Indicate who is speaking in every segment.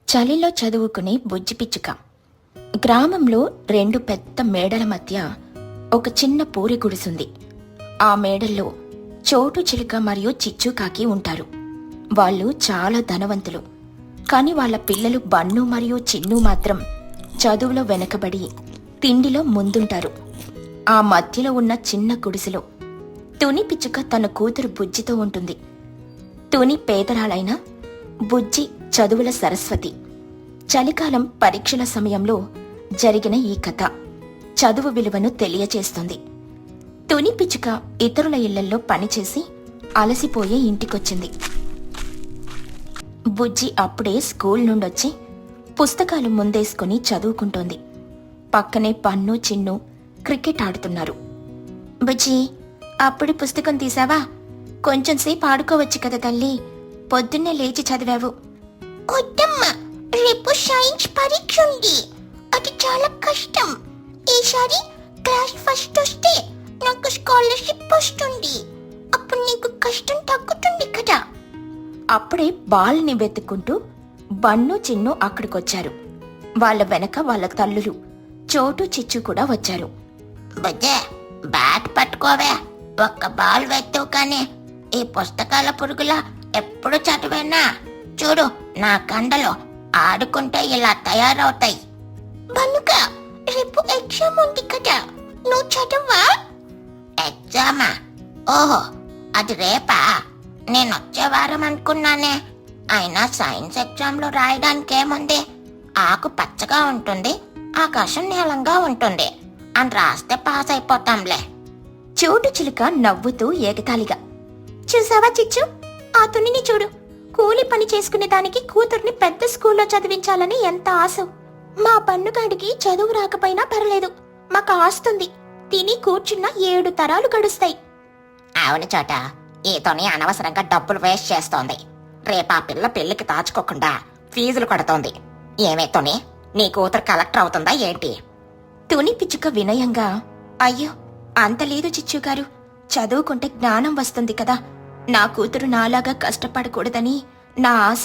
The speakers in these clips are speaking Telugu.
Speaker 1: చలిలో చదువుకునే బుజ్జిపిచ్చుక. గ్రామంలో రెండు పెద్ద మేడల మధ్య ఒక చిన్న పూరి గుడిసుంది. ఆ మేడల్లో చోటు చిలుక మరియు చిచ్చుకాకి ఉంటారు. వాళ్ళు చాలా ధనవంతులు. కాని వాళ్ళ పిల్లలు బన్ను మరియు చిన్ను మాత్రం చదువులో వెనకబడి తిండిలో ముందుంటారు. ఆ మధ్యలో ఉన్న చిన్న గుడిసెలో తుని పిచ్చుక తన కూతురు బుజ్జితో ఉంటుంది. తుని పేదరాలైన బుజ్జి చదువుల సరస్వతి. చలికాలం పరీక్షల సమయంలో జరిగిన ఈ కథ చదువు విలువను తెలియచేస్తుంది. తుని పిచ్చుక ఇతరుల ఇళ్లల్లో పనిచేసి అలసిపోయే ఇంటికొచ్చింది. బుజ్జి అప్పుడే స్కూల్ నుండొచ్చి పుస్తకాలు ముందేసుకుని చదువుకుంటోంది. పక్కనే పన్ను చిన్ను క్రికెట్ ఆడుతున్నారు. బుజ్జి, అప్పుడు పుస్తకం తీసావా? కొంచెం సేపు ఆడుకోవచ్చు కదా తల్లి, పొద్దున్నే లేచి చదివావు.
Speaker 2: వద్దమ్మా, రేపు సైన్స్ పరీక్ష ఉంది, అది చాలా కష్టం. ఈసారి క్లాస్ ఫస్ట్ వస్తే నాకు స్కాలర్షిప్ వస్తుంది, అప్పుడు నీకు కష్టం తగ్గుతుంది కదా.
Speaker 1: అప్పుడే బాల్ని వెతుక్కుంటూ బన్ను చిన్ను అక్కడికొచ్చారు. వాళ్ళ వెనక వాళ్ళ తల్లులు చోటు చిచ్చు కూడా వచ్చారు.
Speaker 2: బుజ్జే, బ్యాట్ పట్టుకోవే, ఒక్క బాల్ వెత్తువు. కానీ ఈ పుస్తకాల పురుగులా ఎప్పుడు చదివేనా? చూడు, నా కండలో ఆడుకుంటే ఇలా తయారవుతాయి. బనుక, రేపు ఎగ్జామ్ ఉంది కదా, నువ్వు చదవా? ఎగ్జామా? ఓహో, అది రేపా? నేను వచ్చే వారం అనుకున్నానే. అయినా సైన్స్ ఎగ్జామ్లో రాయడానికి ఏముంది? ఆకు పచ్చగా ఉంటుంది, ఆకాశం నీలంగా ఉంటుంది అని రాస్తే పాస్ అయిపోతాంలే.
Speaker 1: చోటు చిలుక నవ్వుతూ ఏకతాళిగా, చూసావా చిచ్చు, ఆ తునిని చూడు, కూలి పని చేసుకునే దానికి కూతుర్ని పెద్ద స్కూల్లో చదివించాలని ఎంత ఆశ. మా పన్నుగాడికి చదువు రాకపోయినా పర్లేదు, మాకు ఆస్తుంది, తిని కూర్చున్న 7 తరాలు గడుస్తాయి.
Speaker 2: అవును చోట, ఈతోని అనవసరంగా డబ్బులు వేస్ట్ చేస్తోంది. రేపా పిల్ల పెళ్లికి దాచుకోకుండా ఫీజులు కడుతోంది. ఏమేతోని, నీ కూతురు కలెక్టర్ అవుతుందా ఏంటి?
Speaker 1: తుని పిచ్చుక వినయంగా, అయ్యో అంత లేదు చిచ్చుగారు, చదువుకుంటే జ్ఞానం వస్తుంది కదా, నా కూతురు నాలాగా కష్టపడకూడదని నా ఆశ.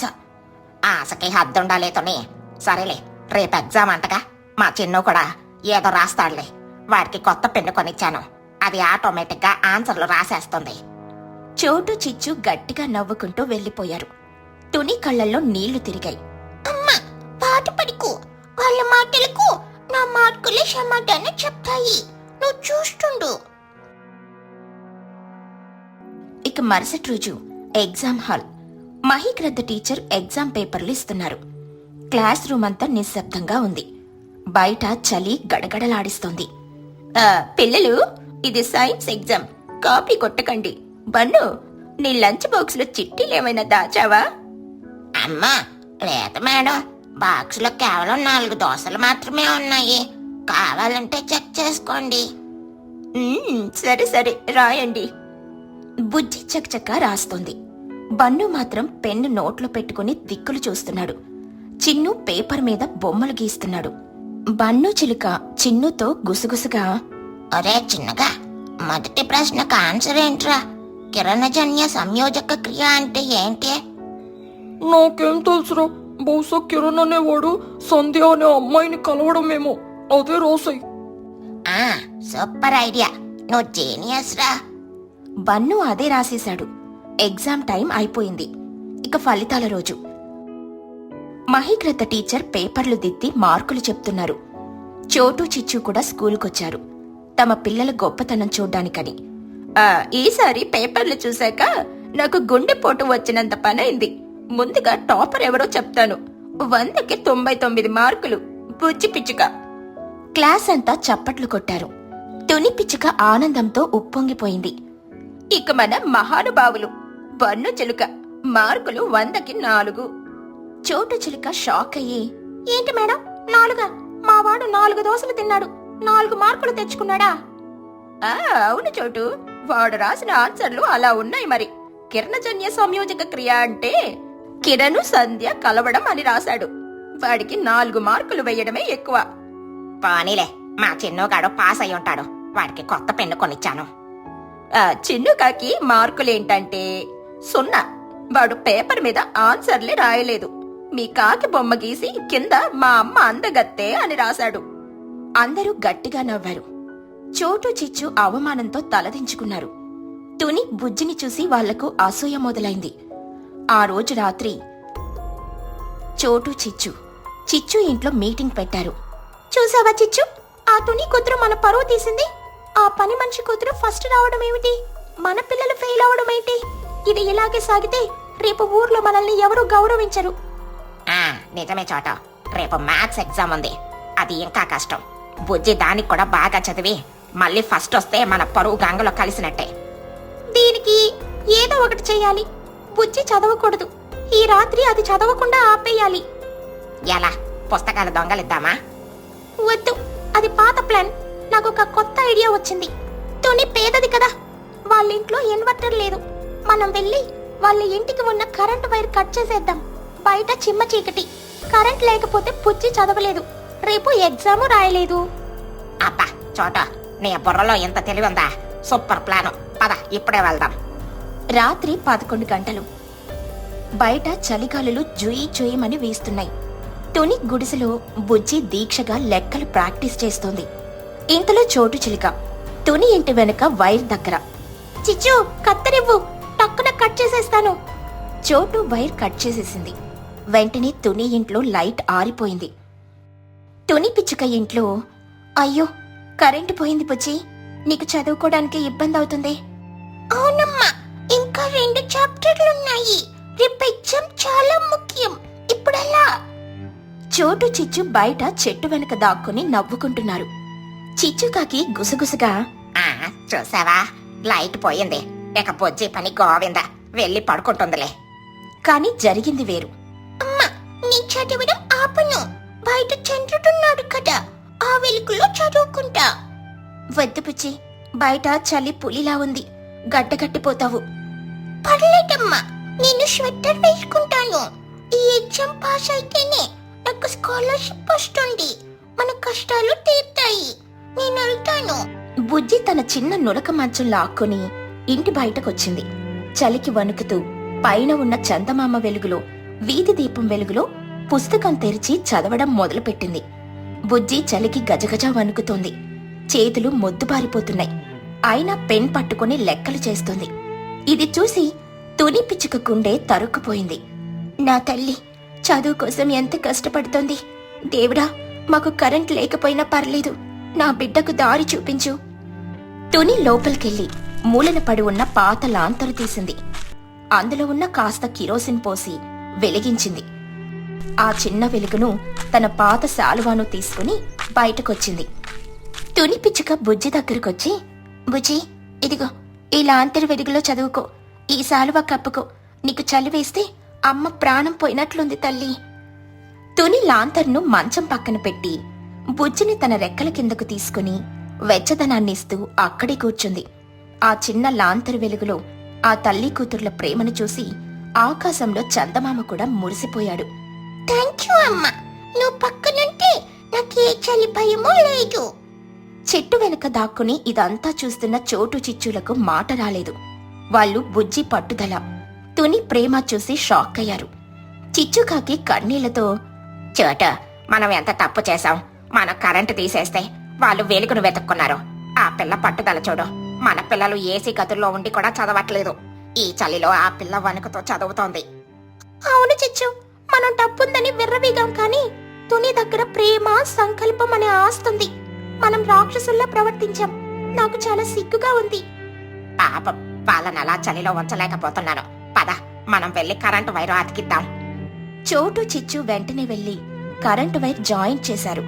Speaker 2: ఆశకి హద్దుండాలేతోని. సరేలే, రేపు ఎగ్జామ్ అంటగా, మా చిన్ను కూడా ఏదో రాస్తాడులే. వాడికి కొత్త పెన్ను కొనిచ్చాను, అది ఆటోమేటిక్గా ఆన్సర్లు రాసేస్తుంది.
Speaker 1: చోటు చిచ్చు గట్టిగా నవ్వుకుంటూ వెళ్లిపోయారు. తుని కళ్లల్లో నీళ్లు తిరిగాయి.
Speaker 2: అమ్మా, పాట పడుకు, వాళ్ళ మాటలకు నా మార్కులే సమాధానం చెప్తాయి, నువ్వు చూస్తుండు.
Speaker 1: ఇక మరుసటి రోజు ఎగ్జామ్ హాల్. మహీగ్రద్ద టీచర్ ఎగ్జామ్ పేపర్లు ఇస్తున్నారు. క్లాస్ రూమ్ అంతా నిశ్శబ్దంగా ఉంది. బయట చలి గడగడలాడిస్తోంది. పిల్లలు, ఇది సైన్స్ ఎగ్జామ్, కాపీ కొట్టకండి. బన్ను, నీ లంచ్ బాక్స్ లో చిట్టీలేమైనా దాచావా?
Speaker 2: అమ్మా, లేదు మేడం, బాక్స్ లో కేవలం 4 దోశలు మాత్రమే ఉన్నాయి, కావాలంటే చెక్ చేసుకోండి.
Speaker 1: సరే సరే, రాయండి. బుజ్జి చకచక రాస్తోంది. బన్ను మాత్రం పెన్ను నోట్లో పెట్టుకుని దిక్కులు చూస్తున్నాడు. చిన్ను పేపర్ మీద బొమ్మలు గీస్తున్నాడు. బన్ను చిలుక చిన్నుతో గుసగుసగా,
Speaker 2: ఒరే చిన్నగా, మొదటి ప్రశ్నకు ఆన్సర్ ఏంట్రా? కిరణజన్య సంయోజక క్రియ అంటే ఏంటి?
Speaker 3: నాకేం తెలుసురా, బహుశా కిరణ్ అనేవాడు సంధ్య అనే అమ్మాయిని కలవడమేమో, అదే రాసాయి.
Speaker 2: సూపర్ ఐడియా, నువ్వు జీనియస్ రా.
Speaker 1: బన్ను అదే రాసేశాడు. ఎగ్జామ్ టైం అయిపోయింది. ఇక ఫలితాల రోజు. మహీగ్రద్ద టీచర్ పేపర్లు దిద్ది మార్కులు చెప్తున్నారు. చోటు చిచ్చు కూడా స్కూలుకొచ్చారు, తమ పిల్లల గొప్పతనం చూడ్డానికని. ఈసారి పేపర్లు చూశాక నాకు గుండెపోటు వచ్చినంత పనైంది. ముందుగా టాపర్ ఎవరో చెప్తాను. 100కి 99 మార్కులు, బుజ్జి పిచ్చుక. క్లాస్ అంతా చప్పట్లు కొట్టారు. తుని పిచ్చుక ఆనందంతో ఉప్పొంగిపోయింది. ఇక మన మహానుభావులు బన్ను చిలుక, మార్కులు 100కి 4. చోటు చిలుక షాక్ అయ్యి, ఏంటి మేడం 4? మావాడు 4 దోశలు తిన్నాడు, 4 మార్కులు తెచ్చుకున్నాడా? అవును చోటు, వాడు రాసిన ఆన్సర్లు అలా ఉన్నాయి. మరి కిరణజన్య సంయోజక క్రియ అంటే కిరణు సంధ్య కలవడం అని రాశాడు. వాడికి 4 మార్కులు వేయడమే ఎక్కువ.
Speaker 2: పోనీలే, మా చిన్నుగాడు పాస్ అయి ఉంటాడు, వాడికి కొత్త పెన్ను కొనిచ్చాను.
Speaker 1: చిన్నుకాకి మార్కులేంటంటే 0. వాడు పేపర్ మీద ఆన్సర్లే రాయలేదు, మీ కాకి బొమ్మ గీసి కింద మా అమ్మ అందగత్తే అని రాశాడు. అందరూ గట్టిగా నవ్వారు. చోటు చిచ్చు అవమానంతో తలదించుకున్నారు. తుని బుజ్జిని చూసి వాళ్లకు అసూయ మొదలైంది. ఆ రోజు రాత్రి చోటు చిచ్చు ఇంట్లో మీటింగ్ పెట్టారు. చూసావా చిచ్చు, ఆ తుని కూతురు మన పరువు తీసింది. ఆ పని మనిషి కూతురు ఫస్ట్ రావడం ఏమిటి, మన పిల్లలు ఫెయిల్ అవడం ఏంటి? ఇది ఇలాగే సాగితే రేపు ఊర్లో మనల్ని ఎవరూ గౌరవించరు.
Speaker 2: నిజమే చోట, రేపు మ్యాథ్స్ ఎగ్జామ్ ఉంది. అది ఇంకా కష్టం. బుజ్జి దానికి కూడా బాగా చదివి మళ్ళీ ఫస్ట్ వస్తే మన పరువు గంగలో కలిసినట్టే.
Speaker 1: దీనికి ఏదో ఒకటి చెయ్యాలి. బుజ్జి చదవకూడదు. ఈ రాత్రి అది చదవకుండా ఆపేయాలి.
Speaker 2: ఎలా? పుస్తకాలు దొంగలిద్దామా?
Speaker 1: వద్దు, అది పాత ప్లాన్. నాకు ఒక కొత్త ఐడియా వచ్చింది. తుని పేదది కదా, వాళ్ళ ఇంట్లో ఇన్వర్టర్ లేదు. మనం వెళ్ళి వాళ్ళ ఇంటికి ఉన్న కరెంట్ వైర్ కట్ చేసేద్దాం. బయట చిమ్మ చీకటి, కరెంట్ లేకపోతే బుజ్జి చదవలేదు, రేపు ఎగ్జాము రాయలేదు.
Speaker 2: అబ్బా చోట, నీ బుర్రలో ఎంత తెలివిందా? Super plan. పద ఇప్పుడే వెళ్దాం.
Speaker 1: రాత్రి 11 గంటలు. బయట చలిగాలులు జుయి జుయిమని వీస్తున్నాయి. తుని గుడిసెలో బుజ్జి దీక్షగా లెక్కలు ప్రాక్టీస్ చేస్తోంది. ఇంతలో చోటు చిలుక తుని ఇంటి వెనుక వైర్ దగ్గర. చిచ్చు, కత్తరివ్వు, టక్కున కట్ చేసేస్తాను. చోటు వైర్ కట్ చేసేసింది. వెంటనే తుని ఇంట్లో లైట్ ఆరిపోయింది. తుని పిచ్చుక ఇంట్లో, అయ్యో కరెంటు పోయింది బుజ్జి, నీకు చదువుకోవడానికి ఇబ్బంది అవుతుంది.
Speaker 2: అవునమ్మా, ఇంకా 2 చాప్టర్లున్నాయి. రేపు ఎగ్జామ్ చాలా ముఖ్యం. ఇప్పుడెలా?
Speaker 1: చోటు చిచ్చు బయట చెట్టు వెనుక దాక్కుని నవ్వుకుంటున్నారు. చిచ్చుకాకి గుసగుసగా,
Speaker 2: చూసావా, లైట్ పోయింది. ఇక బొజ్జి పని గోవింద, వెళ్ళి పడుకుంటుందిలే.
Speaker 1: కాని జరిగింది వేరు.
Speaker 2: అమ్మా, నీ చదవడం ఆపను. బయట చంద్రుడున్నాడు కదా, ఆ వెలుగులో చదువుకుంటా.
Speaker 1: వద్దు బుజ్జి, బయట చలి పులిలా ఉంది, గడ్డగట్టిపోతావు.
Speaker 2: పర్లేదమ్మా, నేను స్వెటర్ వేసుకుంటాను. ఈ ఎగ్జామ్ పాస్ అయితేనే నాకు స్కాలర్షిప్ వస్తుంది. మన కష్టాలు తీర్తాయి. నేను వెళ్తాను.
Speaker 1: బుజ్జి తన చిన్న నులక మంచం లాక్కొని ఇంటి బయటకొచ్చింది. చలికి వణుకుతూ పైన ఉన్న చందమామ వెలుగులో, వీధి దీపం వెలుగులో పుస్తకం తెరిచి చదవడం మొదలుపెట్టింది. బుజ్జి చలికి గజగజ వణుకుతోంది. చేతులు మొద్దుబారిపోతున్నాయి. అయినా పెన్ పట్టుకుని లెక్కలు చేస్తోంది. ఇది చూసి తుని పిచ్చుక గుండె తరుక్కుపోయింది. నా తల్లి చదువు కోసం ఎంత కష్టపడుతోంది. దేవుడా, మాకు కరెంట్ లేకపోయినా పర్లేదు, నా బిడ్డకు దారి చూపించు. తుని లోపలికెళ్ళి మూలన పడి ఉన్న పాత లాంతరు తీసింది. అందులో ఉన్న కాస్త కిరోసిన్ పోసి వెలిగించింది. ఆ చిన్న వెలుగును తన పాత శాలువాను తీసుకుని బయటకొచ్చింది. తుని పిచ్చుక బుజ్జి దగ్గరకొచ్చి, బుజ్జి, ఇదిగో ఈ లాంతరు వెలుగులో చదువుకో, ఈ శాలువా కప్పుకో, నీకు చలి వేస్తే అమ్మ ప్రాణం పోయినట్లుంది తల్లి. తుని లాంతర్ను మంచం పక్కన పెట్టి బుజ్జిని తన రెక్కల కిందకు తీసుకుని వెచ్చదనాన్నిస్తూ అక్కడే కూర్చుంది. ఆ చిన్న లాంతరు వెలుగులో ఆ తల్లి కూతుర్ల ప్రేమను చూసి ఆకాశంలో చందమామ కూడా మురిసిపోయాడు.
Speaker 2: థాంక్యూ అమ్మా, నువ్వు పక్కనుంటే నాకే చలి భయమూ లేదు.
Speaker 1: చెట్టు వెనుక దాక్కుని ఇదంతా చూస్తున్న చోటు చిచ్చులకు మాట రాలేదు. వాళ్ళు బుజ్జి పట్టుదల, తుని ప్రేమ చూసి షాక్ అయ్యారు. చిచ్చుకాకి కన్నీళ్లతో,
Speaker 2: చోట, మనం ఎంత తప్పు చేశాం. మనం కరెంటు తీసేస్తే వాళ్ళు వెలుగును వెతుక్కున్నారు. ఆ పిల్ల పట్టుదల చూడు. మన పిల్లలు ఏసీ గదుల్లో ఉండి కూడా చదవట్లేదు. ఈ చలిలో ఆ పిల్ల వణుకుతో చదువుతోంది.
Speaker 1: అవును చిచ్చు, మనం తప్పుందని విర్రవీగాం, కానీ తుని దగ్గర ప్రేమ, సంకల్పం అనే ఆస్తుంది. మనం రాక్షసుల్లా ప్రవర్తించాం. నాకు చాలా సిగ్గుగా ఉంది.
Speaker 2: పాపం, వాళ్ళని అలా చలిలో ఉంచలేకపోతున్నాను. పద, మనం వెళ్ళి కరెంటు వైరు అతికిద్దాం.
Speaker 1: చోటు చిచ్చు వెంటనే వెళ్లి కరెంటు వైర్ జాయింట్ చేశారు.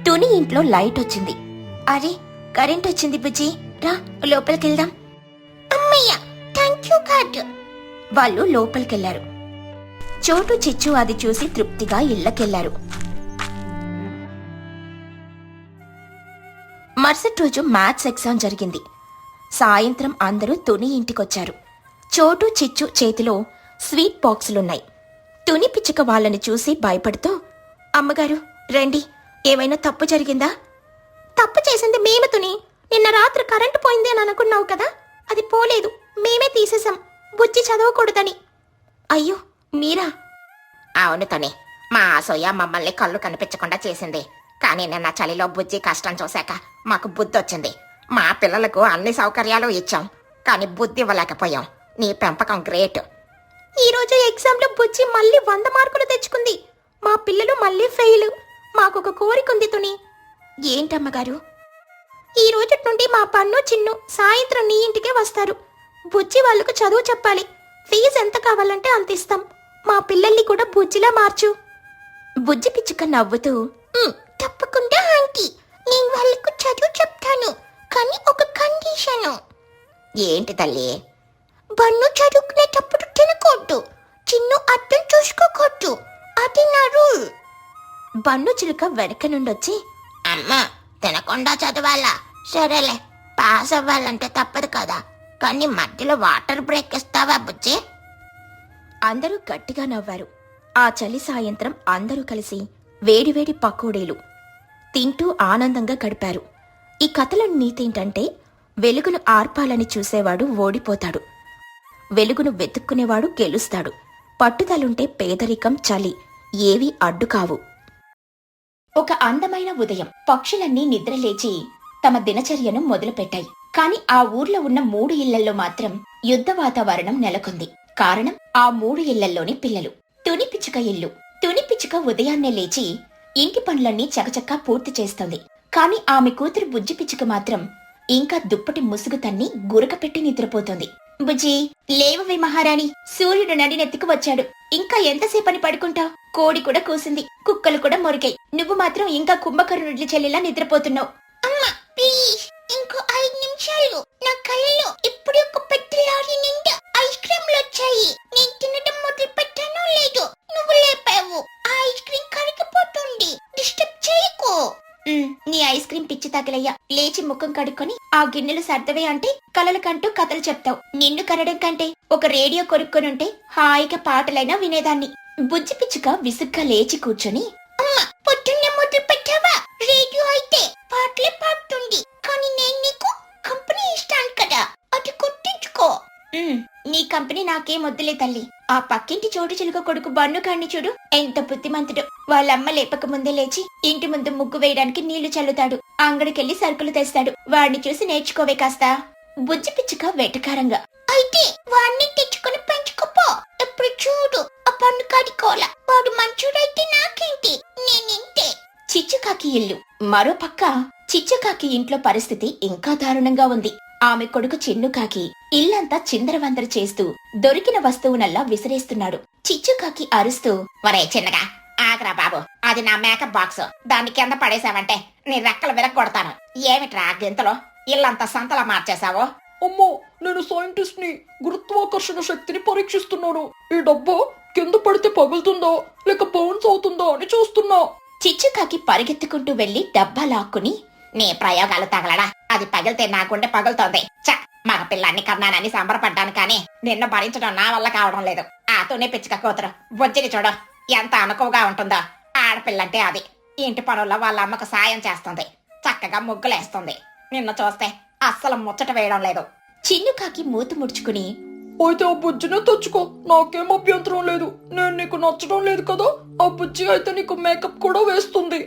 Speaker 1: తుని ఇంట్లో లైట్ వచ్చింది. అరే, కరెంట్ వచ్చింది బుజ్జి, రా లోపలికెళ్దాం.
Speaker 2: అమ్మయ్య, థాంక్యూ గాడ్.
Speaker 1: వాళ్ళు లోపలికెళ్లారు. చోటు చిచ్చు అది చూసి తృప్తిగా ఇళ్లకెళ్లారు. మరుసటి రోజు మ్యాథ్స్ ఎగ్జామ్ జరిగింది. సాయంత్రం అందరూ తుని ఇంటికొచ్చారు. చోటు చిచ్చు చేతిలో స్వీట్ బాక్సులున్నాయి. తుని పిచ్చుక వాళ్ళని చూసి భయపడుతూ, అమ్మగారు రండి, ఏమైనా తప్పు జరిగిందా? తప్పు చేసింది మేము తుని. నిన్న రాత్రి కరెంటు పోయింది అని అనుకున్నావు కదా, అది పోలేదు, మేమే తీసేశాం, బుజ్జి చదవకూడదని. అయ్యో మీరా?
Speaker 2: అవును తని, మా అసూయ మమ్మల్ని కళ్ళు కనిపించకుండా చేసింది. కానీ నిన్న చలిలో బుజ్జి కష్టం చూశాక మాకు బుద్ధి వచ్చింది. మా పిల్లలకు అన్ని సౌకర్యాలు ఇచ్చాం, కానీ బుద్ధి ఇవ్వలేకపోయాం. నీ పెంపకం గ్రేట్.
Speaker 1: ఈరోజు ఎగ్జామ్లో బుజ్జి మళ్ళీ 100 మార్కులు తెచ్చుకుంది. మా పిల్లలు మళ్ళీ ఫెయిల్. మాకొక కోరికుంది తుని. ఏంటమ్మగారు? ఈ రోజు నుండి మా పన్ను చిన్ను సాయంత్రం నీ ఇంటికే వస్తారు. బుజ్జి వాళ్ళకు చదువు చెప్పాలి. ఫీజు ఎంత కావాలంటే అంత ఇస్తాం. మా పిల్లల్ని కూడా బుజ్జిలా మార్చు. బుజ్జి పిచ్చుక నవ్వుతూ,
Speaker 2: తప్పకుండా ఆంటీ, నేను వాళ్ళకు చదువు చెప్తాను, కానీ ఒక కండిషను. ఏంటి తల్లి? బన్ను చదువుకునేటప్పుడు తినకూడదు, చిన్ను అర్థం చూసుకోకూడదు. అది నా రూల్.
Speaker 1: బన్ను చిలుక వెనక నుండొచ్చి,
Speaker 2: అమ్మా, తినకుండా చదవాలా? సరేలే, పాస్ అవ్వాలంటే తప్పదు కదా, కానీ మధ్యలో వాటర్ బ్రేక్ ఇస్తావా బుజ్జి?
Speaker 1: అందరూ గట్టిగా నవ్వారు. ఆ చలి సాయంత్రం అందరూ కలిసి వేడివేడి పకోడీలు తింటూ ఆనందంగా గడిపారు. ఈ కథలో నీతేంటంటే, వెలుగును ఆర్పాలని చూసేవాడు ఓడిపోతాడు, వెలుగును వెతుక్కునేవాడు గెలుస్తాడు. పట్టుదలుంటే పేదరికం, చలి ఏవీ అడ్డు కావు. ఒక అందమైన ఉదయం పక్షులన్నీ నిద్రలేచి తమ దినచర్యను మొదలుపెట్టాయి. కాని ఆ ఊర్లో ఉన్న 3 ఇళ్లల్లో మాత్రం యుద్ధ వాతావరణం నెలకొంది. కారణం, ఆ 3 ఇళ్లల్లోని పిల్లలు. తుని పిచ్చుక ఇల్లు. తుని పిచ్చుక ఉదయాన్నే లేచి ఇంటి పనులన్నీ చకచకా పూర్తి చేస్తుంది. కాని ఆమె కూతురు బుజ్జి పిచ్చుక మాత్రం ఇంకా దుప్పటి ముసుగు తన్ని గురక పెట్టి నిద్రపోతుంది. బుజ్జి, లేవవే మహారాణి, సూర్యుడు నడినెత్తుకు వచ్చాడు. ఇంకా ఎంతసేపని పడుకుంటావు? కోడి కూడా కూసింది, కుక్కలు కూడా మొరిగాయి. నువ్వు మాత్రం ఇంకా కుంభకర్ణుడి చెల్లెలా నిద్రపోతున్నావు.
Speaker 2: అమ్మా ప్లీజ్, ఇంకో 5 నిమిషాలు. నా కళ్ళలో ఇప్పుడు ఒక పెద్ద లారీ నిండా ఐస్ క్రీమ్లు వచ్చాయి. నేను తినడం మొదలు పెట్టానో లేదో నువ్వు లేపావు. ఆ ఐస్ క్రీమ్ కరిగిపోతుంది, డిస్టర్బ్ చేయకు.
Speaker 1: నీ ఐస్ క్రీం పిచ్చి తగిలయ్యా. లేచి ముఖం కడుక్కొని ఆ గిన్నెలు సర్దవే అంటే కలలకంటూ కథలు చెప్తావు. నిన్ను కనడం కంటే ఒక రేడియో కొనుక్కొనుంటే హాయిగా పాటలైనా వినేదాన్ని. బుజ్జి పిచ్చుక విసుగ్గా లేచి కూర్చొని,
Speaker 2: అమ్మా, పొద్దున్నే మొదలు పెట్టావా? రేడియో అయితే పాటలే పాడుతుంది, కానీ నేను నీకు కంపెనీ ఇస్తాను కదా, అది గుర్తించుకో.
Speaker 1: నీ కంపెనీ నాకేం వద్దులే తల్లి. ఆ పక్కింటి చోటు చిలుక కొడుకు బన్ను కాణ్ణి చూడు, ఎంత బుద్ధిమంతుడు. వాళ్ళమ్మ లేపక ముందే లేచి ఇంటి ముందు ముగ్గు వేయడానికి నీళ్లు చల్లుతాడు, అంగడికెళ్లి సరుకులు తెస్తాడు. వాడిని చూసి నేర్చుకోవే కాస్తా. బుజ్జి పిచ్చుక వెటకారంగా,
Speaker 2: అయితే వాడిని తెచ్చుకుని పెంచుకోపో. ఎప్పుడు చూడు ఆ పన్ను కడుకోవాల. వాడు మంచోడైతే నాకేంటి, నేనింతే.
Speaker 1: చిచ్చుకాకి ఇల్లు. మరోపక్క చిచ్చుకాకి ఇంట్లో పరిస్థితి ఇంకా దారుణంగా ఉంది. ఆమె కొడుకు చిన్నుకాకి ఇల్లంతా చిందరవందర చేస్తూ దొరికిన వస్తువునల్లా విసిరేస్తున్నాడు. చిచ్చుకాకి అరుస్తూ,
Speaker 2: ఒరే చిన్నగా ఆగరా బాబు, అది నా మేకప్ బాక్స్. దాన్ని కింద పడేసావంటే నీ రెక్కలు విరగొడతాను. ఏమిట్రా గింతలో ఇల్లంతా సంతలా మార్చేశావో?
Speaker 3: అమ్మో, నేను సైంటిస్ట్ ని, గురుత్వాకర్షణ శక్తిని పరీక్షిస్తున్నాను. ఈ డబ్బా కింద పడితే పగులుతుందా లేక బౌన్స్ అవుతుందా అని చూస్తున్నా.
Speaker 1: చిచ్చుకాకి పరిగెత్తుకుంటూ వెళ్లి డబ్బా లాక్కుని,
Speaker 2: నీ ప్రయోగాలు తగలడా, అది పగిలితే నా గుండె పగులుతోంది. చ, మగ పిల్లాన్ని కన్నానని సంబరపడ్డాను, కానీ నిన్ను భరించడం నా వల్ల కావడం లేదు. ఆ తుని పిచ్చుక కూతురు బుజ్జిని చూడు, ఎంత అనుకువగా ఉంటుందో. ఆడపిల్లంటే అది. ఇంటి పనుల్లో వాళ్ళ అమ్మకు సాయం చేస్తుంది, చక్కగా ముగ్గులేస్తుంది. నిన్ను చూస్తే అస్సలు ముచ్చట వేయడం లేదు.
Speaker 1: చిన్నుకాకి మూతి ముడుచుకుని,
Speaker 3: అయితే ఆ బుజ్జినే తెచ్చుకో, నాకేం అభ్యంతరం లేదు. నేను నీకు నచ్చడం లేదు కదా, ఆ బుజ్జి అయితే నీకు మేకప్ కూడా వేస్తుంది.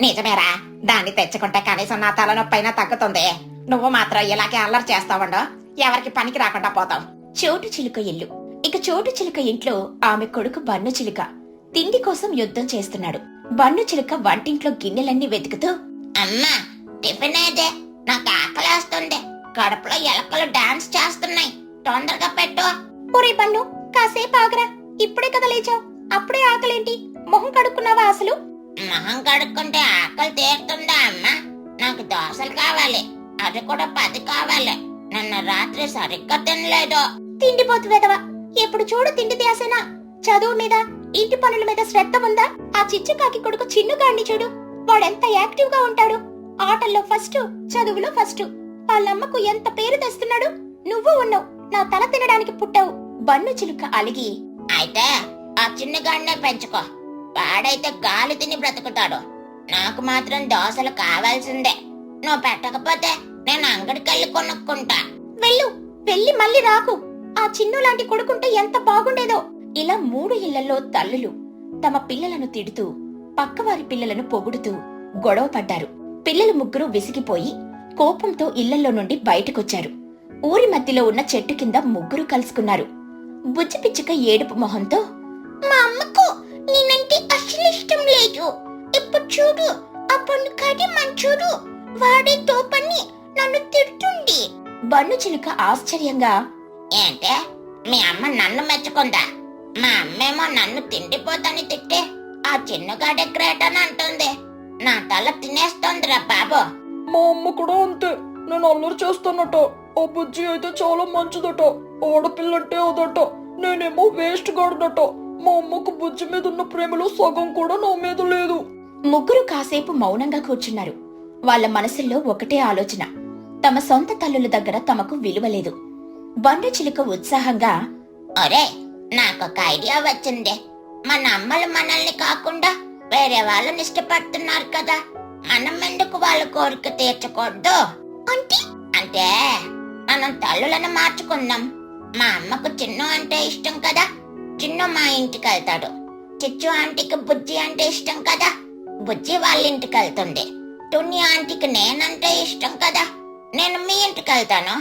Speaker 2: నిజమేరా, దాన్ని తెచ్చుకుంటే కనీసం నా తలనొప్పైనా తగ్గుతుంది. నువ్వు మాత్రం ఇలాగే అల్లరి చేస్తావుండో, ఎవరికి పనికి రాకుండా పోతావు.
Speaker 1: చోటు చిలుక ఇల్లు. ఇక చోటు చిలుక ఇంట్లో ఆమె కొడుకు బన్ను చిలుక తిండి కోసం యుద్ధం చేస్తున్నాడు. బన్ను చిలుక వంటింట్లో గిన్నెలన్నీ వెతుకుతూ,
Speaker 2: అమ్మా టిఫిన్ ఏదే, నాకు ఆకలేస్తుంది. కడుపులో ఎలకలు డాన్స్ చేస్తున్నాయి, తొందరగా పెట్టు.
Speaker 1: ఒరే బన్ను, కాసేపు ఆగరా. ఇప్పుడే కదా లేచావు, అప్పుడే ఆకలేంటి? మొహం కడుక్కున్నావా అసలు?
Speaker 2: మొహం కడుక్కుంటే ఆకలి తీరుతుందా అమ్మా? నాకు దోశలు కావాలి, అది కూడా 10 కావాలి. నిన్న రాత్రి సరిగ్గా తినలేదు.
Speaker 1: తిండిపోతు వెదవా, ఎప్పుడు చూడు తిండి ధ్యాసేనా? చదువు మీద, ఇంటి పనుల మీద శ్రద్ధ ఉందా? ఆ చిచ్చుకాకి కొడుకు చిన్నుగాడిని చూడు, వాడెంత యాక్టివ్ గా ఉంటాడు. ఆటల్లో ఫస్ట్, చదువులో ఫస్ట్. వాళ్ళమ్మకు ఎంత పేరు తెస్తున్నాడు. నువ్వు ఉన్నావు, నా తల తినడానికి పుట్టావు. బన్ను చిలుక అలిగి,
Speaker 2: అయితే ఆ చిన్నగాడినే పెంచుకో, వాడైతే గాలి తిని బ్రతుకుతాడు. నాకు మాత్రం దోశలు కావాల్సిందే. నువ్వు పెట్టకపోతే నేను అంగడికెళ్ళి కొనుక్కుంటా.
Speaker 1: వెళ్ళు, వెళ్ళి మళ్ళీ రాకు. ఆ చిన్ను లాంటి కొడుకుంటే ఎంత బాగుండేదో. ఇలా 3 ఇళ్లలో తల్లులు తమ పిల్లలను తిడుతూ పక్కవారి పిల్లలను పొగుడుతూ గొడవ పడ్డారు. పిల్లలు ముగ్గురు విసిగిపోయి కోపంతో ఇళ్లలో నుండి బయటకొచ్చారు. ఊరి మధ్యలో ఉన్న చెట్టు కింద ముగ్గురు కలుసుకున్నారు. బుజ్జి పిచ్చుక ఏడుపు మొహంతో,
Speaker 2: మా అమ్మకు నేనంటే అసలు ఇష్టం లేదు. ఇప్పుడు చూడు, ఆ పొన్నుకాడి మంచోడు, వాడే తోపని నన్ను తిడుతుంది.
Speaker 1: బన్ను చిలుక ఆశ్చర్యంగా,
Speaker 2: ఏంటే మీ అమ్మ నన్ను మెచ్చుకుందా? మా అమ్మేమో నన్ను తిండిపోతని తిట్టే ఆ చిన్నగాడే గ్రేట్ అని అంటుంది. నా తల తినేస్తోందిరా బాబు.
Speaker 3: మా అమ్మ కూడా అంతే. నేను అల్లరి చేస్తానట. ఆ బుజ్జి అయితే చాలా మంచిదట. ఆడపిల్లంటే అదట. నేనేమో వేస్ట్ గాడుదట. మా అమ్మకు బుజ్జి మీద ఉన్న ప్రేమలో సగం కూడా నా మీద లేదు.
Speaker 1: ముగ్గురు కాసేపు మౌనంగా కూర్చున్నారు. వాళ్ళ మనసుల్లో ఒకటే ఆలోచన, తమ సొంత తల్లుల దగ్గర తమకు విలువలేదు. బండు చిలుక ఉత్సాహంగా,
Speaker 2: ఒరే, నాకొక ఐడియా వచ్చింది. మన అమ్మలు మనల్ని కాకుండా వేరే వాళ్ళని ఇష్టపడుతున్నారు కదా, మనం ఎందుకు వాళ్ళ కోరిక తీర్చకూడదు? అంటే మనం తల్లులను మార్చుకుందాం. మా అమ్మకు చిన్ను అంటే ఇష్టం కదా, చిన్ను మా ఇంటికి వెళ్తాడు. చిచ్చు ఆంటీకి బుజ్జి అంటే ఇష్టం కదా, బుజ్జి వాళ్ళ ఇంటికి వెళ్తుంది. టున్ని ఆంటీకి నేనంటే ఇష్టం కదా, నేను మీ ఇంటికి వెళ్తాను.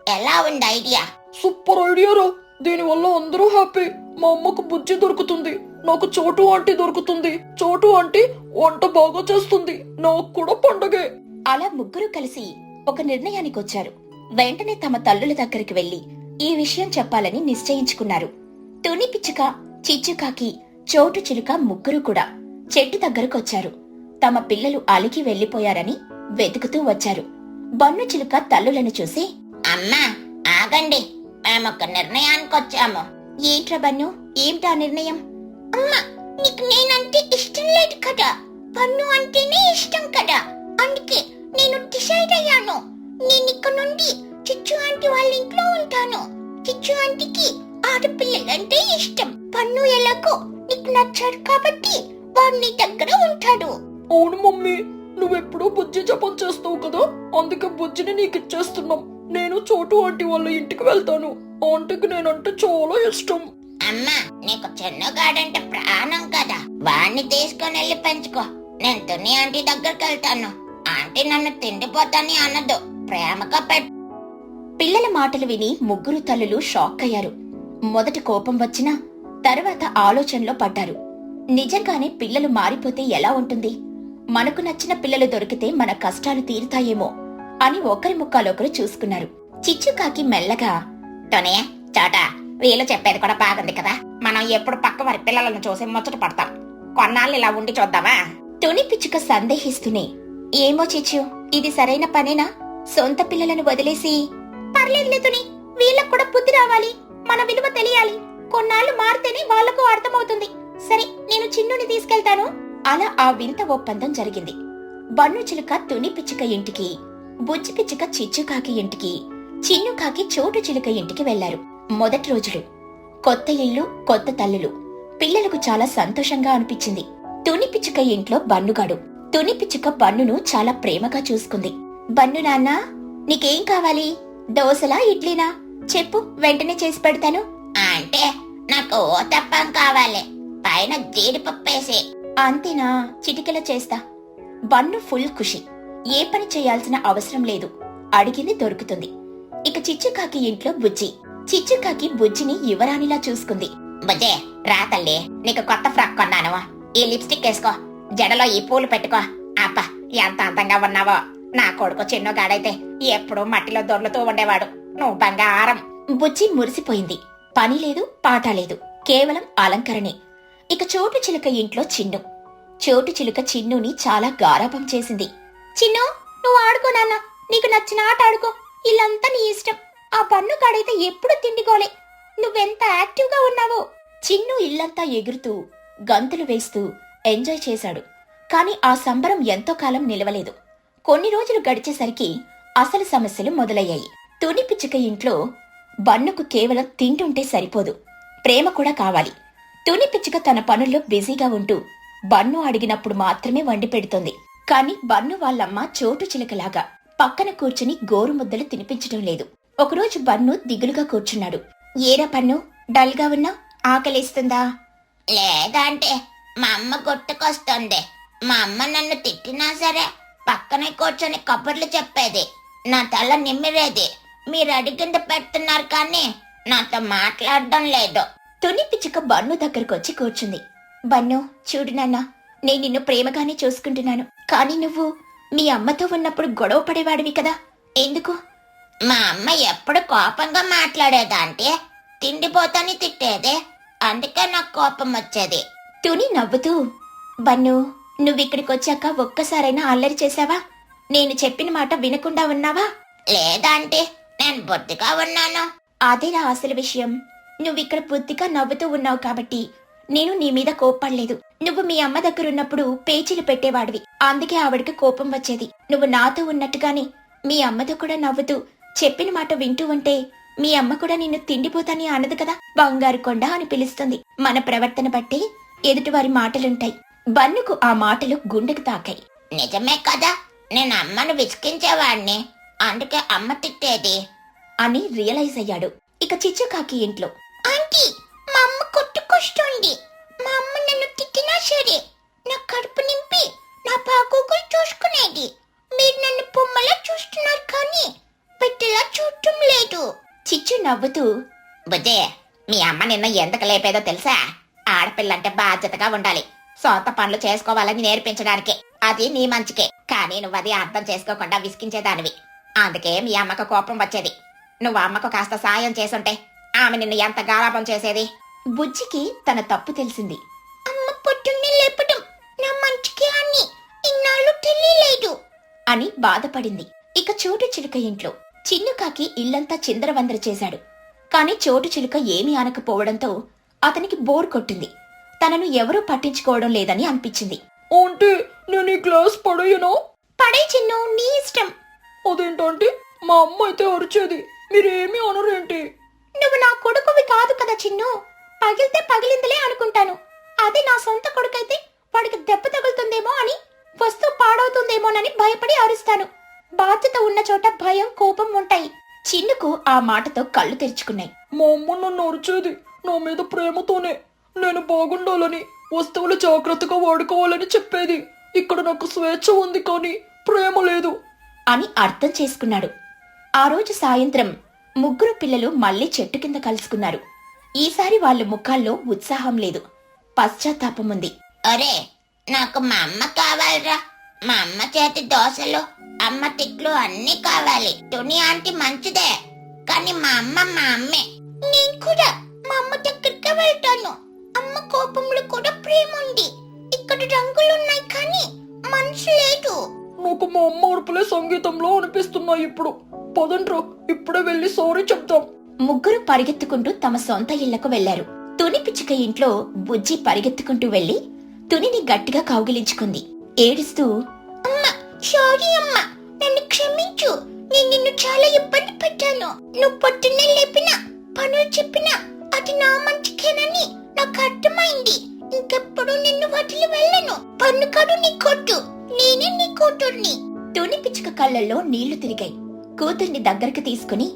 Speaker 2: ఎలా ఉంది ఐడియా?
Speaker 3: సూపర్ ఐడియారా. దీనివల్ల అందరూ హ్యాపీ. మా అమ్మకు బుజ్జి దొరుకుతుంది, నాకు చోటు ఆంటీ దొరుకుతుంది. చోటు ఆంటీ వంట బాగా చేస్తుంది, నాకు కూడా పండగే.
Speaker 1: అలా ముగ్గురు కలిసి ఒక నిర్ణయానికొచ్చారు. వెంటనే తమ తల్లుల దగ్గరికి వెళ్లి ఈ విషయం చెప్పాలని నిశ్చయించుకున్నారు. తుని పిచ్చుక, చిచ్చుకాకి, చోటు చిలుక ముగ్గురు కూడా చెట్టు దగ్గరకొచ్చారు. తమ పిల్లలు అలిగి వెళ్లిపోయారని వెతుకుతూ వచ్చారు. బన్ను చిలుక తల్లులను చూసి,
Speaker 2: అమ్మా ఆగండి, మేమొక నిర్ణయానికి వచ్చాము.
Speaker 1: ఏంట్రా బన్ను, ఏమిటా నిర్ణయం?
Speaker 2: అమ్మా, నీకు నేనంటే ఇష్టం లేదు కదా, పన్ను అంటేనే ఇష్టం కదా, అందుకే నేను డిసైడ్ అయ్యాను. నేను ఇక నుండి చిచ్చు ఆంటీ వాళ్ళ ఇంట్లో ఉంటాను. చిచ్చు ఆంటీకి ఆడపిల్లలంటే ఇష్టం. పన్ను ఎలాగో నీకు నచ్చాడు కాబట్టి వాడు నీ దగ్గర ఉంటాడు.
Speaker 3: అవును మమ్మీ, నువ్వెప్పుడూ బుజ్జి జపం చేస్తావు కదా, అందుకే బుజ్జిని నీకిచ్చేస్తున్నాం. నేను చోటు ఆంటీ వాళ్ళ ఇంటికి వెళ్తాను. ఆంటీకి నేనంటే చాలా ఇష్టం.
Speaker 2: అమ్మా, నీకు చిన్నగాడంటే ప్రాణం కదా, వాణ్ణి తీసుకొని వెళ్ళి పెంచుకో. నేను తుని ఆంటీ దగ్గరికి వెళ్తాను. ఆంటీ నన్ను తిండిపోతాని అనదు, ప్రేమగా పెట్టు.
Speaker 1: పిల్లల మాటలు విని ముగ్గురు తల్లులు షాక్ అయ్యారు. మొదట కోపం వచ్చినా తర్వాత ఆలోచనలో పడ్డారు. నిజంగానే పిల్లలు మారిపోతే ఎలా ఉంటుంది? మనకు నచ్చిన పిల్లలు దొరికితే మన కష్టాలు తీరుతాయేమో అని ఒకరి ముఖాలొకరు చూసుకున్నారు. చిచ్చుకాకి మెల్లగా,
Speaker 2: టోనీ, చోట, వీళ్ళు చెప్పేది కూడా బాగుంది కదా, మనం ఎప్పుడు పక్క వారి పిల్లలను చూసి ముచ్చట పడతాం. కొన్నాళ్ళు ఇలా ఉండి చూద్దామా?
Speaker 1: తుని పిచ్చుక సందేహిస్తూనే, ఏమో చిచ్చు, ఇది సరైన పనేనా? సొంత పిల్లలను వదిలేసి?
Speaker 2: పర్లేదులే తుని, వీళ్ళకు కూడా బుద్ధి రావాలి, మన విలువ తెలియాలి. కొన్నాళ్ళు మారితేనే వాళ్లకు అర్థమవుతుంది. సరే, నేను చిన్నుని తీసుకెళ్తాను.
Speaker 1: అలా ఆ వింత ఒప్పందం జరిగింది. బన్ను చిలుక తుని పిచ్చుక ఇంటికి, బుజ్జి పిచ్చుక చిచ్చుకాకి ఇంటికి, చిన్నుకాకి చోటు చిలుక ఇంటికి వెళ్లారు. మొదటి రోజులు కొత్త ఇల్లు, కొత్త తల్లులు. పిల్లలకు చాలా సంతోషంగా అనిపించింది. తుని పిచ్చుక ఇంట్లో బన్నుగాడు. తుని పిచ్చుక బన్నును చాలా ప్రేమగా చూసుకుంది. బన్ను నాన్నా, నీకేం కావాలి? దోసలా, ఇడ్లీనా? చెప్పు, వెంటనే చేసి పెడతాను.
Speaker 2: అంటే నాకు ఓతప్పం కావాలి, పైన జీడిపప్పేసి.
Speaker 1: అంతేనా? చిటికెల చేస్తా. బన్ను ఫుల్ ఖుషి. ఏ పని చేయాల్సిన అవసరం లేదు, అడిగింది దొరుకుతుంది. ఇక చిచ్చుకాకి ఇంట్లో బుజ్జి. చిచ్చుకాకి బుజ్జిని యువరాణిలా చూసుకుంది.
Speaker 2: బుజ్జే, రా తల్లి, నీకు కొత్త ఫ్రాక్ కొన్నాను. ఈ లిప్స్టిక్ వేసుకో, జడలో ఈ పూలు పెట్టుకో. అబ్బా, ఎంత అందంగా ఉన్నావో. నా కొడుకు చిన్నగాడైతే ఎప్పుడూ మట్టిలో దొర్లుతూ ఉండేవాడు. నువ్వు బంగారం.
Speaker 1: బుజ్జి మురిసిపోయింది. పని లేదు, పాట లేదు, కేవలం అలంకరణే. ఇక చోటు చిలుక ఇంట్లో చిన్ను. చోటు చిలుక చిన్నుని చాలా గారాబం చేసింది. చిన్ను, నువ్వు ఆడుకో నాన్న, నీకు నచ్చిన ఆట ఆడుకో, ఇల్లంతా నీ ఇష్టం. ఆ పన్ను కాడైతే ఎప్పుడు తిండిగోలే. నువ్వెంత యాక్టివ్ గా ఉన్నావో. చిన్ను ఇల్లంతా ఎగురుతూ గంతులు వేస్తూ ఎంజాయ్ చేశాడు. కాని ఆ సంబరం ఎంతో కాలం నిలవలేదు. కొన్ని రోజులు గడిచేసరికి అసలు సమస్యలు మొదలయ్యాయి. తుని పిచ్చుక ఇంట్లో బన్నుకు కేవలం తింటుంటే సరిపోదు, ప్రేమ కూడా కావాలి. తుని పిచ్చుక తన పనుల్లో బిజీగా ఉంటూ బన్ను అడిగినప్పుడు మాత్రమే వండి పెడుతుంది. కాని బన్ను వాళ్ళమ్మ చోటు చిలుకలాగా పక్కన కూర్చుని గోరుముద్దలు తినిపించడం లేదు. ఒకరోజు బన్ను దిగులుగా కూర్చున్నాడు. ఏరా పన్ను, డల్గా ఉన్నా? ఆకలేస్తుందా?
Speaker 2: లేదంటే మా అమ్మ గుర్తుకొస్తుంది. మా అమ్మ నన్ను తిట్టినా సరే పక్కనే కూర్చొని కబుర్లు చెప్పేది, నా తల నిమ్మిరేది. మీరు అడిగింది పెడుతున్నారు కానీ నాతో మాట్లాడడం లేదు.
Speaker 1: తుని పిచ్చుక బన్ను దగ్గరకొచ్చి కూర్చుంది. బన్ను, చూడు నాన్న, నేను నిన్ను ప్రేమగానే చూసుకుంటున్నాను. కానీ నువ్వు మీ అమ్మతో ఉన్నప్పుడు గొడవ పడేవాడివి కదా, ఎందుకు?
Speaker 2: మా అమ్మ ఎప్పుడు కోపంగా మాట్లాడేదా అంటే తిండిపోతాని తిట్టేది, అందుకే నాకు కోపం వచ్చేది.
Speaker 1: తుని నవ్వుతూ, బన్ను, నువ్విక్కడికొచ్చాక ఒక్కసారైనా అల్లరి చేశావా? నేను చెప్పిన మాట వినకుండా ఉన్నావా?
Speaker 2: లేదంటే నేను బుద్ధిగా ఉన్నాను.
Speaker 1: అదేరా అసలు విషయం. నువ్విక్కడ బుద్ధిగా నవ్వుతూ ఉన్నావు కాబట్టి నేను నీ మీద కోప్పడలేదు. నువ్వు మీ అమ్మ దగ్గరున్నప్పుడు పేచీలు పెట్టేవాడివి, అందుకే ఆవిడకి కోపం వచ్చేది. నువ్వు నాతో ఉన్నట్టుగానే మీ అమ్మతో కూడా నవ్వుతూ చెప్పిన మాట వింటూ ఉంటే మీ అమ్మ కూడా నిన్ను తిండిపోతాని అనదు కదా, బంగారు కొండ అని పిలుస్తుంది. మన ప్రవర్తన బట్టి ఎదుటివారి మాటలుంటాయి. బన్నుకు ఆ మాటలు గుండెకు తాకాయి.
Speaker 2: నిజమే కదా, నేను అమ్మను విసికించేవాడిని, అందుకే అమ్మ తిట్టేది
Speaker 1: అని రియలైజ్ అయ్యాడు. ఇక చిచ్చుకాకి ఇంట్లో,
Speaker 2: ఆంటీ, మా అమ్మ కొట్టుకొస్తుంది. మా అమ్మ నన్ను తిట్టినా సరే నా కడుపు నింపి నా బాగోగులు చూసుకునేది. మీరు నన్ను బొమ్మలా చూస్తున్నారు కానీ పెట్టెలా చూడటం లేదు.
Speaker 1: చిచ్చు నవ్వుతూ,
Speaker 2: బుజ్జే, మీ అమ్మ నిన్న ఎందుకు లేపేదో తెలుసా? ఆడపిల్లంటే బాధ్యతగా ఉండాలి, సొంత పనులు చేసుకోవాలని నేర్పించడానికి. అది నీ మంచికే, కానీ నువ్వది అర్థం చేసుకోకుండా విసికించేదానివి. అందుకే మీ అమ్మకు కోపం వచ్చేది. నువ్వు అమ్మకు కాస్త సాయం చేసుంటే ఆమె నిన్ను ఎంత గారాబం చేసేది.
Speaker 1: బుజ్జికి తన తప్పు తెలిసింది.
Speaker 2: అమ్మ పొద్దున్నే లేపడం నా మంచికే అని ఇన్నాళ్ళు తెలియలేదు
Speaker 1: అని బాధపడింది. ఇక చోటు చిలుక ఇంట్లో చిన్నుకాకి ఇల్లంతా చిందరవందర చేశాడు. కాని చోటు చిలుక ఏమీ అనకపోవడంతో అతనికి బోర్ కొట్టింది. తనను ఎవరూ పట్టించుకోవడం లేదని అనిపించింది.
Speaker 3: ఆంటీ, నేను ఈ గ్లాస్ పడేయనా?
Speaker 1: పడే చిన్ను, నీ ఇష్టం.
Speaker 3: అదేంటంటే మా అమ్మ అయితే అరిచేది, మీరేమీ అనరేంటి?
Speaker 1: నువ్వు నా కొడుకువి కాదు కదా చిన్ను, పగిలితే పగిలిందిలే అనుకుంటాను. అదే నా సొంత కొడుకైతే వాడికి దెబ్బ తగులుతుందేమో అని, వస్తువు పాడవుతుందేమోనని భయపడి అరుస్తాను. బాధ్యత ఉన్న చోట భయం, కోపం ఉంటాయి. చిన్నుకు ఆ మాటతో కళ్ళు తెరుచుకున్నాయి.
Speaker 3: మా అమ్మ నన్ను అరిచేది నా మీద ప్రేమతోనే, నేను బాగుండాలని, వస్తువులు జాగ్రత్తగా వాడుకోవాలని చెప్పేది. ఇక్కడ నాకు స్వేచ్ఛ ఉంది కానీ ప్రేమ లేదు
Speaker 1: అని అర్థం చేసుకున్నాడు. ఆ రోజు సాయంత్రం ముగ్గురు పిల్లలు మళ్లీ చెట్టు కింద కలుసుకున్నారు. ఈసారి వాళ్ళ ముఖాల్లో ఉత్సాహం లేదు, పశ్చాత్తాపం ఉంది.
Speaker 2: ఒరే, నాకు మా అమ్మ కావాలిరా. మా అమ్మ చేతి దోశలు, అమ్మ తిట్లు అన్నీ కావాలి. తుని ఆంటీ మంచిదే, కానీ మా అమ్మే. నేను కూడా మా అమ్మ దగ్గరికి వెళ్తాను. అమ్మ కోపంలో కూడా ప్రేమ ఉంది. ఇక్కడ రంగులున్నాయి కానీ మనసు లేదు.
Speaker 3: నాకు మా అమ్మ అరుపులే సంగీతంలో అనిపిస్తున్నాయి ఇప్పుడు. పదండ్రా, ఇప్పుడే వెళ్ళి సారీ చెప్తాం.
Speaker 1: ముగ్గురు పరిగెత్తుకుంటూ తమ సొంత ఇళ్లకు వెళ్లారు. తుని పిచ్చుక ఇంట్లో బుజ్జి పరిగెత్తుకుంటూ వెళ్లి తునిని గట్టిగా కౌగిలించుకుంది. ఏడుస్తూ,
Speaker 2: అమ్మా, సారీ అమ్మా, నన్ను క్షమించు. నేను నిన్ను చాలా ఇబ్బంది పెట్టాను. నువ్వు పొద్దున్నే లేపినా, పనులు చెప్పినా అది నా మంచికేనని నాకు అర్థమైంది. ఇంకెప్పుడు నిన్ను వదిలి వెళ్ళను. పన్నుకాడు నీ కొట్టు, నేనే నీ కూతుర్ని.
Speaker 1: తుని పిచ్చుక కళ్ళల్లో నీళ్లు తిరిగాయి. కూతుర్ని దగ్గరకు తీసుకుని,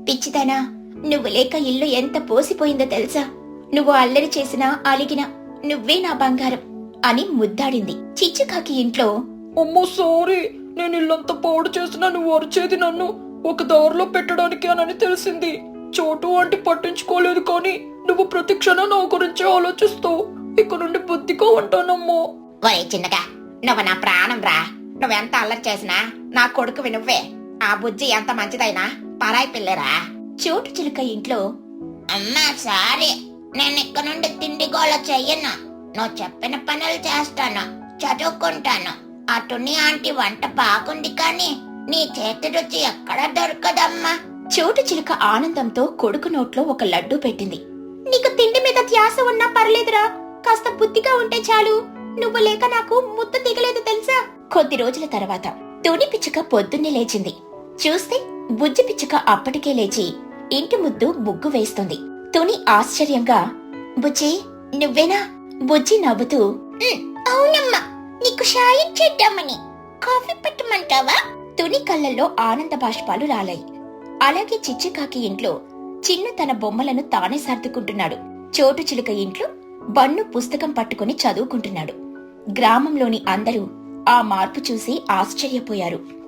Speaker 1: పిచ్చిదానా, నువ్వు లేక ఇల్లు ఎంత పోసిపోయిందో తెలుసా? నువ్వు అల్లరి చేసినా అలిగినా నువ్వే నా బంగారం అని ముద్దాడింది. చిచ్చుకాకి ఇంట్లో,
Speaker 3: అమ్మో సారీ, నేను ఇల్లంతా పాడు చేసినా నువ్వు అరిచేది నన్ను ఒక దారిలో పెట్టడానికి అని తెలిసింది. చోటు అంటే పట్టించుకోలేదు కానీ నువ్వు ప్రతి క్షణం నా గురించే ఆలోచిస్తావు. ఇక నుండి బుద్ధిగా ఉంటానమ్మో.
Speaker 2: ఒరే చిన్నగా, నువ్వు నా ప్రాణం రా. నువ్వెంత అల్లరి చేసినా నా కొడుకువి నువ్వే. ఆ బుజ్జి ఎంత మంచిదైనా పరాయి పిల్లరా.
Speaker 1: చోటు చిలుక ఇంట్లో,
Speaker 2: అమ్మా సారీ, నేను ఇక నుండి తిండి గోళ చెయ్యను. నువ్వు చెప్పిన పనులు చేస్తాను, చదువుకుంటాను. ఆ తుని ఆంటీ వంట బాగుంది కానీ నీ చేతి రుచి ఎక్కడ దొరకదమ్మా.
Speaker 1: చోటు చిలుక ఆనందంతో కొడుకు నోట్లో ఒక లడ్డూ పెట్టింది. నీకు తిండి మీద ధ్యాస ఉన్నా పర్లేదురా, కాస్త బుద్ధిగా ఉంటే చాలు. నువ్వు లేక నాకు ముద్ద దిగలేదు తెలుసా? కొద్ది రోజుల తర్వాత తుని పిచ్చుక పొద్దున్నే లేచింది. చూస్తే బుజ్జి పిచ్చుక అప్పటికే లేచి ఇంటి ముద్దు ముగ్గు వేస్తుంది. తుని ఆశ్చర్యంగా, బుజ్జి నువ్వేనా? బుజ్జి నవ్వుతూ,
Speaker 2: అవునమ్మా, నీకు సాయం చేద్దామని. కాఫీ పెట్టమంటావా?
Speaker 1: తుని కళ్ళల్లో ఆనంద బాష్పాలు రాలాయి. అలాగే చిచ్చుకాకి ఇంట్లో చిన్ను తన బొమ్మలను తానే సర్దుకుంటున్నాడు. చోటు చిలుక ఇంట్లో బన్ను పుస్తకం పట్టుకుని చదువుకుంటున్నాడు. గ్రామంలోని అందరూ ఆ మార్పు చూసి ఆశ్చర్యపోయారు.